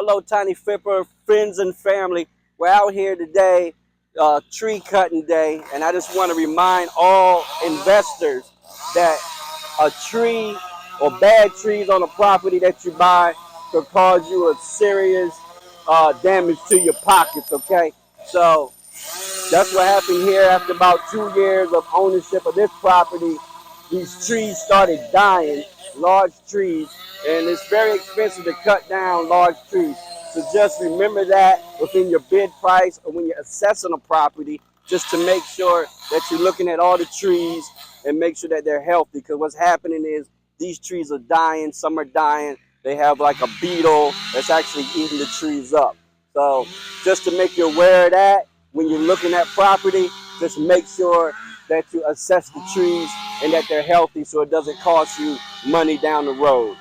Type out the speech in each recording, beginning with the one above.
Hello, Tiny Flipper friends and family. We're out here today, tree cutting day, and I just want to remind all investors that a tree or bad trees on a property that you buy could cause you a serious damage to your pockets, okay? So that's what happened here. After about 2 years of ownership of this property, these trees started dying, large trees, and it's very expensive to cut down large trees. So just remember that within your bid price or when you're assessing a property, just to make sure that you're looking at all the trees and make sure that they're healthy. Because what's happening is these trees are dying, some are dying. They have like a beetle that's actually eating the trees up. So just to make you aware of that, when you're looking at property, just make sure that you assess the trees and that they're healthy so it doesn't cost you money down the road.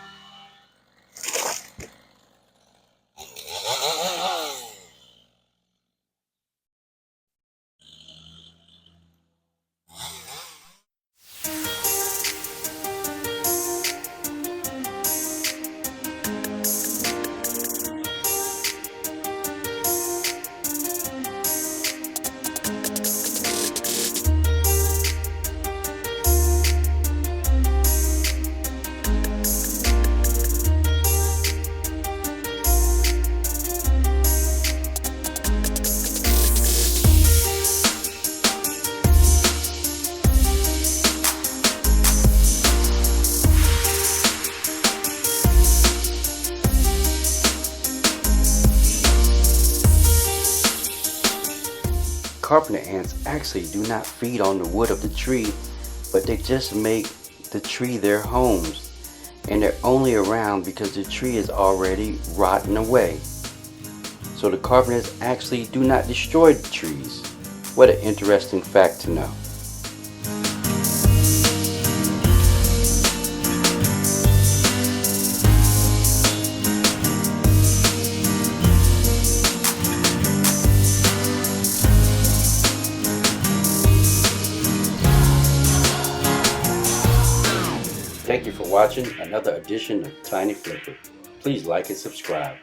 Carpenter ants actually do not feed on the wood of the tree, but they just make the tree their homes, and they're only around because the tree is already rotten away. So the carpenters actually do not destroy the trees. What an interesting fact to know. Thank you for watching another edition of Tiny Flipper. Please like and subscribe.